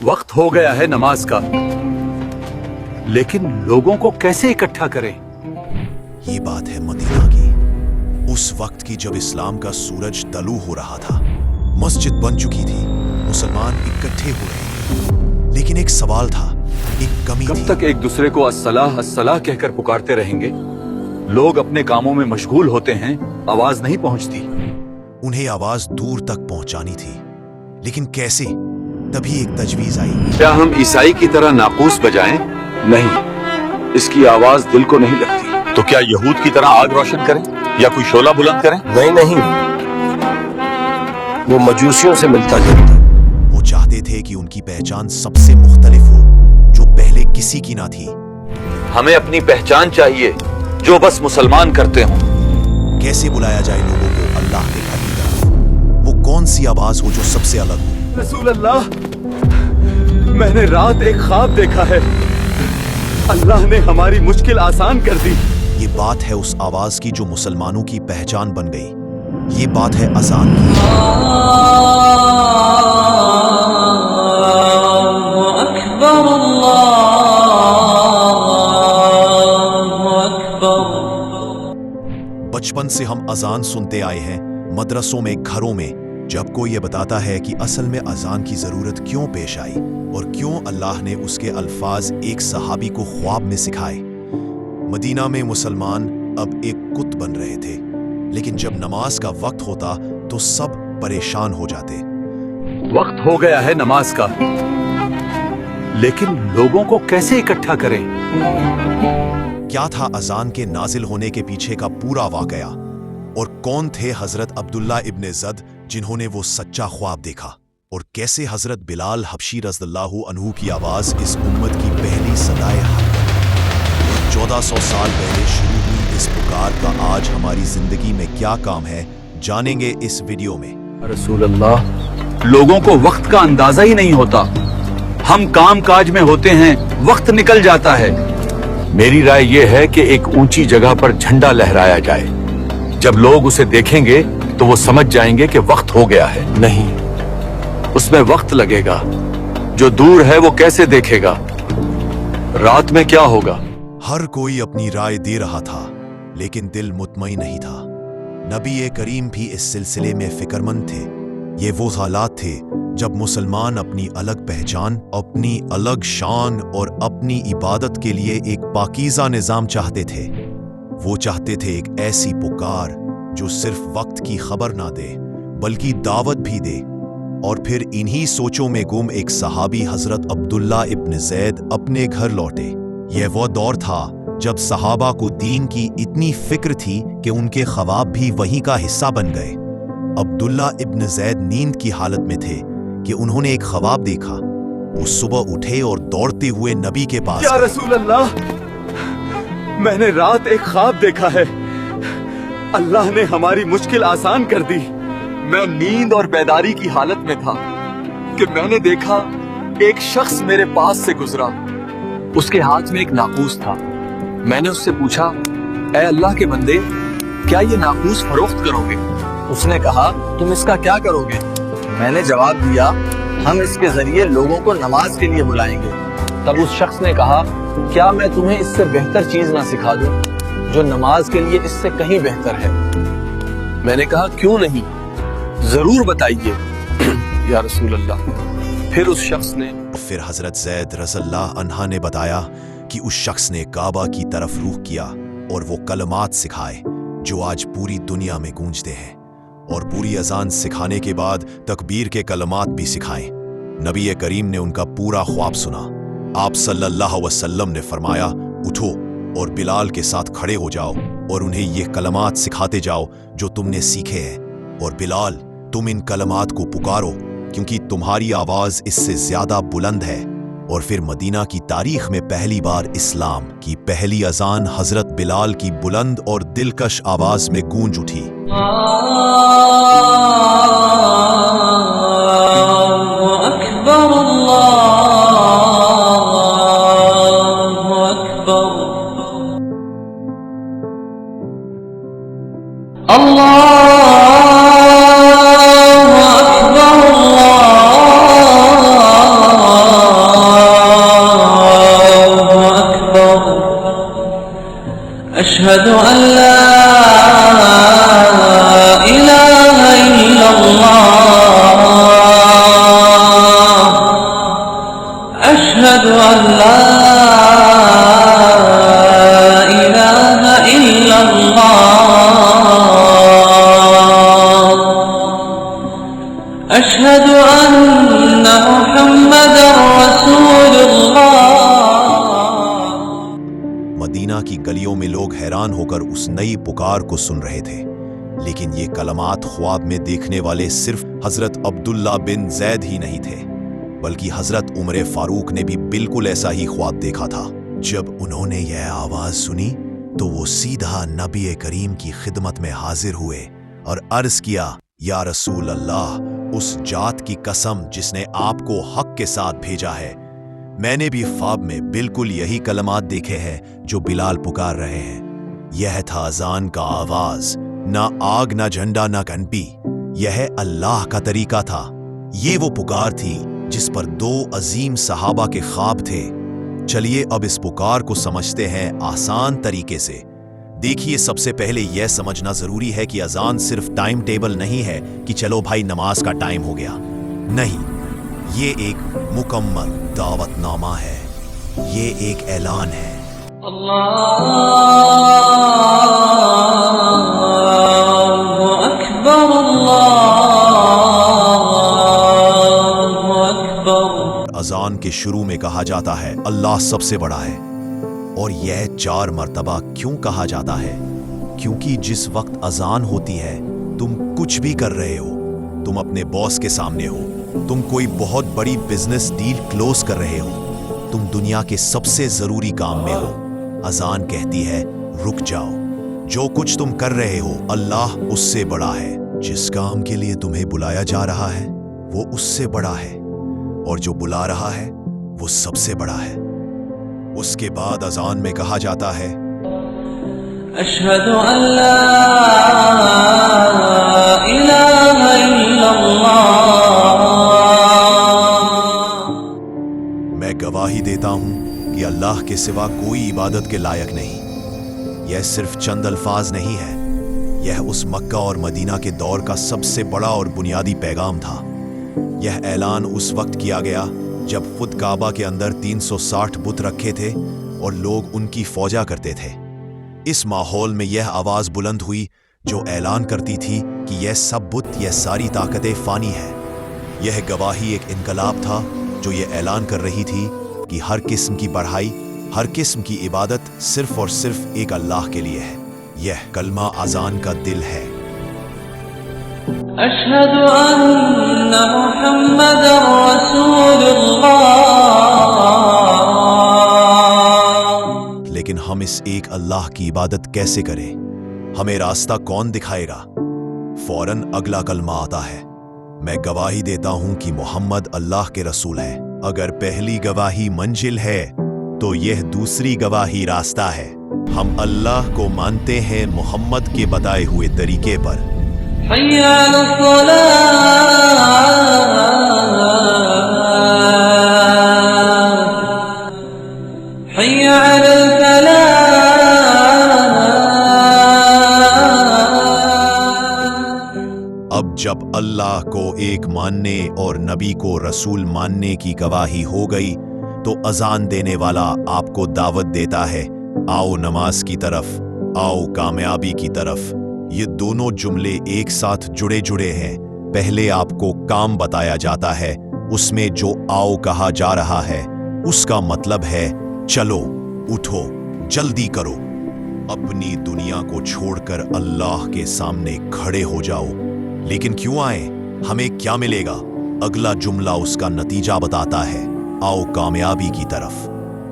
वक्त हो गया है नमाज का, लेकिन लोगों को कैसे इकट्ठा करें? ये बात है मदीना की, उस वक्त की जब इस्लाम का सूरज तलू हो रहा था। मस्जिद बन चुकी थी, मुसलमान इकट्ठे हो रहे थे, लेकिन एक सवाल था, एक कमी कब थी। तक एक दूसरे को अस्सलाह अस्सलाह कहकर पुकारते रहेंगे? लोग अपने कामों में मशगूल होते हैं, आवाज नहीं पहुंचती। उन्हें आवाज दूर तक पहुंचानी थी, लेकिन कैसे? तभी एक तजवीज आई। क्या हम ईसाई की तरह नाकूस बजाएं? नहीं, इसकी आवाज दिल को नहीं लगती। तो क्या यहूद की तरह आग रोशन करें या कोई शोला बुलंद करें? नहीं, वो मजूसियों से मिलता जुलता। वो चाहते थे कि उनकी पहचान सबसे मुख्तलिफ हो, जो पहले किसी की ना थी। हमें अपनी पहचान चाहिए जो बस मुसलमान करते हों। कैसे बुलाया जाए लोगों को अल्लाह के घर की तरफ? वो कौन सी आवाज हो जो सबसे अलग हो? रसूल अल्लाह, मैंने रात एक ख्वाब देखा है, अल्लाह ने हमारी मुश्किल आसान कर दी। ये बात है उस आवाज की जो मुसलमानों की पहचान बन गई। ये बात है अजान की। बचपन से हम अजान सुनते आए हैं, मदरसों में, घरों में। जब कोई ये बताता है कि असल में अजान की जरूरत क्यों पेश आई और क्यों अल्लाह ने उसके अल्फाज एक सहाबी को ख्वाब में सिखाए। मदीना में मुसलमान अब एक कुत बन रहे थे, लेकिन जब नमाज का वक्त होता तो सब परेशान हो जाते। वक्त हो गया है नमाज का, लेकिन लोगों को कैसे इकट्ठा करें? क्या था अजान के नाजिल होने के पीछे का पूरा वाकया, और कौन थे हजरत अब्दुल्ला इब्ने जद जिन्होंने वो सच्चा ख्वाब देखा, और कैसे हजरत बिलाल हबशी रज़ियल्लाहु अन्हु की आवाज इस उम्मत की पहली सदाए हक बनी। 1400 साल पहले शुरू हुई इस पुकार का आज हमारी जिंदगी में क्या काम है, जानेंगे इस वीडियो में। रसूल अल्लाह, लोगों को वक्त का अंदाजा ही नहीं होता। हम काम काज में होते हैं, वक्त निकल जाता है। मेरी राय यह है कि एक ऊंची जगह पर झंडा लहराया जाए। जब लोग उसे देखेंगे तो वो समझ जाएंगे कि वक्त हो गया है। नहीं, उसमें वक्त लगेगा। जो दूर है वो कैसे देखेगा? रात में क्या होगा? हर कोई अपनी राय दे रहा था, लेकिन दिल मुतमईन नहीं था। नबी करीम भी इस सिलसिले में फिक्रमंद थे। ये वो हालात थे जब मुसलमान अपनी अलग पहचान, अपनी अलग शान और अपनी इबादत के लिए एक पाकीज़ा निज़ाम चाहते थे। वो चाहते थे एक ऐसी पुकार जो सिर्फ वक्त की खबर ना दे, बल्कि दावत भी दे। और फिर इन्हीं सोचों में गुम एक सहाबी हजरत अब्दुल्ला इब्न ज़ैद अपने घर लौटे। यह वो दौर था जब सहाबा को दीन की इतनी फिक्र थी कि उनके ख्वाब भी वहीं का हिस्सा बन गए। अब्दुल्ला इब्न ज़ैद नींद की हालत में थे कि उन्होंने एक ख्वाब देखा। वो सुबह उठे और दौड़ते हुए नबी के पास या गए। रसूल अल्लाह, मैंने रात एक ख्वाब देखा है, अल्लाह ने हमारी मुश्किल आसान कर दी। मैं नींद और बेदारी की हालत में था कि मैंने देखा एक शख्स मेरे पास से गुजरा। उसके हाथ में एक नाकूस था। मैंने उससे पूछा, ऐ अल्लाह के बंदे, क्या ये नाकूस फरोख्त करोगे? उसने कहा, तुम इसका क्या करोगे? मैंने जवाब दिया, हम इसके जरिए लोगों को नमाज के लिए बुलाएंगे। तब उस शख्स ने कहा, क्या मैं तुम्हें इससे बेहतर चीज ना सिखा दूं जो नमाज के लिए इससे कहीं बेहतर है? मैंने कहा, क्यों नहीं, जरूर बताइए या रसूल अल्लाह। फिर उस शख्स ने फिर हजरत ज़ैद रज़ियल्लाहु अन्हा ने बताया कि उस शख्स ने काबा की तरफ रुख किया और वो कलमात सिखाए जो आज पूरी दुनिया में गूंजते हैं, और पूरी अजान सिखाने के बाद तकबीर के कलमात भी सिखाए। नबी करीम ने उनका पूरा ख्वाब सुना। आप सल्लल्लाहु अलैहि वसल्लम ने फरमाया, उठो और बिलाल के साथ खड़े हो जाओ और उन्हें ये कलमात सिखाते जाओ जो तुमने सीखे हैं, और बिलाल, तुम इन कलमात को पुकारो क्योंकि तुम्हारी आवाज इससे ज्यादा बुलंद है। और फिर मदीना की तारीख में पहली बार इस्लाम की पहली अजान हजरत बिलाल की बुलंद और दिलकश आवाज में गूंज उठी। أشهد أن لا إله إلا الله أشهد أن لا إله إلا الله أشهد أن محمدا رسول الله. मदीना की गलियों में लोग हैरान होकर उस नई पुकार को सुन रहे थे, लेकिन ये कलमात ख्वाब में देखने वाले सिर्फ हजरत अब्दुल्ला बिन जैद ही नहीं थे, बल्कि हजरत उमर फारूक ने भी बिल्कुल ऐसा ही ख्वाब देखा था। जब उन्होंने यह आवाज सुनी तो वो सीधा नबी करीम की खिदमत में हाजिर हुए और अर्ज किया, या रसूल अल्लाह, उस जात की कसम जिसने आपको हक के साथ भेजा है, मैंने भी ख्वाब में बिल्कुल यही कलमात देखे हैं जो बिलाल पुकार रहे हैं। यह था अजान का आवाज, ना आग, ना झंडा, ना घंटी। यह अल्लाह का तरीका था। ये वो पुकार थी जिस पर दो अजीम सहाबा के ख्वाब थे। चलिए अब इस पुकार को समझते हैं आसान तरीके से। देखिए, सबसे पहले यह समझना जरूरी है कि अजान सिर्फ टाइम टेबल नहीं है कि चलो भाई नमाज का टाइम हो गया। नहीं, ये एक मुकम्मल दावतनामा है, ये एक ऐलान है। अल्लाहु अकबर, अल्लाहु अकबर। अजान के शुरू में कहा जाता है अल्लाह सबसे बड़ा है, और यह 4 मर्तबा क्यों कहा जाता है? क्योंकि जिस वक्त अजान होती है तुम कुछ भी कर रहे हो, तुम अपने बॉस के सामने हो, तुम कोई बहुत बड़ी बिजनेस डील क्लोज कर रहे हो, तुम दुनिया के सबसे जरूरी काम में हो। अजान कहती है रुक जाओ, जो कुछ तुम कर रहे हो अल्लाह उससे बड़ा है। जिस काम के लिए तुम्हें बुलाया जा रहा है वो उससे बड़ा है, और जो बुला रहा है वो सबसे बड़ा है। उसके बाद अजान में कहा जाता है अशहदु अन ला इलाहा इल्लल्लाह, मैं गवाही देता हूं कि अल्लाह के सिवा कोई इबादत के लायक नहीं। यह सिर्फ चंद अल्फाज नहीं है, यह उस मक्का और मदीना के दौर का सबसे बड़ा और बुनियादी पैगाम था। यह ऐलान उस वक्त किया गया जब खुद काबा के अंदर 360 बुत रखे थे और लोग उनकी फौजा करते थे। इस माहौल में यह आवाज बुलंद हुई जो ऐलान करती थी कि यह सब बुत, यह सारी ताकतें फानी है। यह गवाही एक इनकलाब था जो यह ऐलान कर रही थी कि हर किस्म की पढ़ाई, हर किस्म की इबादत सिर्फ और सिर्फ एक अल्लाह के लिए है। यह कलमा अजान का दिल है। अशहदु अन्ना मुहम्मदर रसूलुल्लाह। लेकिन हम इस एक अल्लाह की इबादत कैसे करें? हमें रास्ता कौन दिखाएगा? फौरन अगला कलमा आता है, मैं गवाही देता हूं कि मोहम्मद अल्लाह के रसूल है। अगर पहली गवाही मंजिल है तो यह दूसरी गवाही रास्ता है। हम अल्लाह को मानते हैं मोहम्मद के बताए हुए तरीके पर। हय्य अला सलाह, हय्य अला फलाह। अब जब अल्लाह को एक मानने और नबी को रसूल मानने की गवाही हो गई तो अजान देने वाला आपको दावत देता है, आओ नमाज की तरफ, आओ कामयाबी की तरफ। ये दोनों जुमले एक साथ जुड़े जुड़े हैं। पहले आपको काम बताया जाता है, उसमें जो आओ कहा जा रहा है उसका मतलब है चलो, उठो, जल्दी करो, अपनी दुनिया को छोड़कर अल्लाह के सामने खड़े हो जाओ। लेकिन क्यों आए? हमें क्या मिलेगा? अगला जुमला उसका नतीजा बताता है, आओ कामयाबी की तरफ।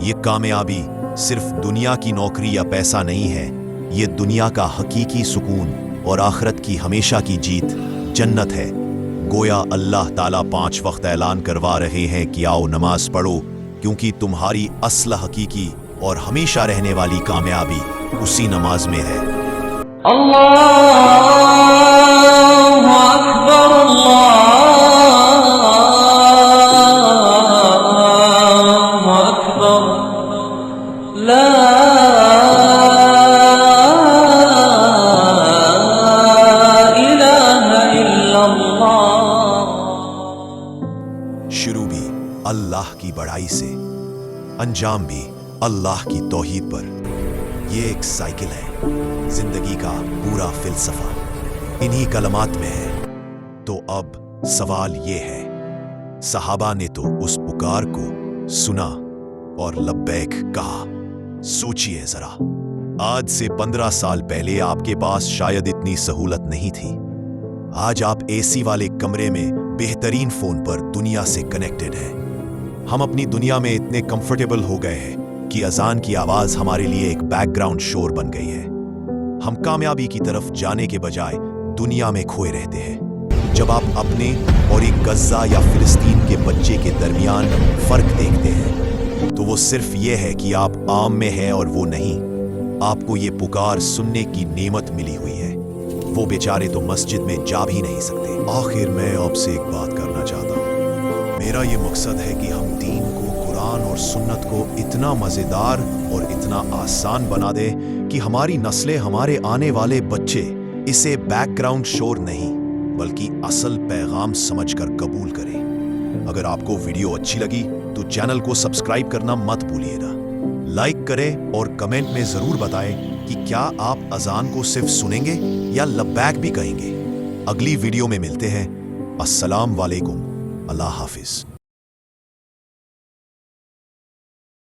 ये कामयाबी सिर्फ दुनिया की नौकरी या पैसा नहीं है, ये दुनिया का हकीकी सुकून और आखिरत की हमेशा की जीत, जन्नत है। गोया अल्लाह ताला 5 वक्त ऐलान करवा रहे हैं कि आओ नमाज पढ़ो, क्योंकि तुम्हारी असल हकीकी और हमेशा रहने वाली कामयाबी उसी नमाज में है। अल्लाहु अकबर, अल्लाहु अकबर, ला अल्लाह की बड़ाई से, अंजाम भी अल्लाह की तौहीद पर। ये एक साइकिल है, जिंदगी का पूरा फिलसफा इन्हीं कलमात में है। तो अब सवाल ये है, सहाबा ने तो उस पुकार को सुना और लब्बैक कहा। सोचिए जरा, आज से 15 साल पहले आपके पास शायद इतनी सहूलत नहीं थी। आज आप एसी वाले कमरे में बेहतरीन फोन पर दुनिया से कनेक्टेड हैं। हम अपनी दुनिया में इतने कंफर्टेबल हो गए हैं कि अजान की आवाज हमारे लिए एक बैकग्राउंड शोर बन गई है। हम कामयाबी की तरफ जाने के बजाय दुनिया में खोए रहते हैं। जब आप अपने और एक गज्जा या फिलिस्तीन के बच्चे के दरमियान फर्क देखते हैं तो वो सिर्फ ये है कि आप आम में हैं और वो नहीं। आपको ये पुकार सुनने की नेमत मिली हुई है। वो बेचारे तो मस्जिद में जा भी नहीं सकते। आखिर मैं आपसे एक बात करना चाहता हूँ। मेरा ये मकसद है कि हम दीन को, कुरान और सुन्नत को इतना मजेदार और इतना आसान बना दे कि हमारी नस्लें, हमारे आने वाले बच्चे इसे बैकग्राउंड शोर नहीं बल्कि असल पैगाम समझकर कबूल करें। अगर आपको वीडियो अच्छी लगी तो चैनल को सब्सक्राइब करना मत भूलिएगा। लाइक करें और कमेंट में जरूर बताएं कि क्या आप अजान को सिर्फ सुनेंगे या लब्बैक भी कहेंगे। अगली वीडियो में मिलते हैं। अस्सलाम वालेकुम। अल्लाह हाफिज।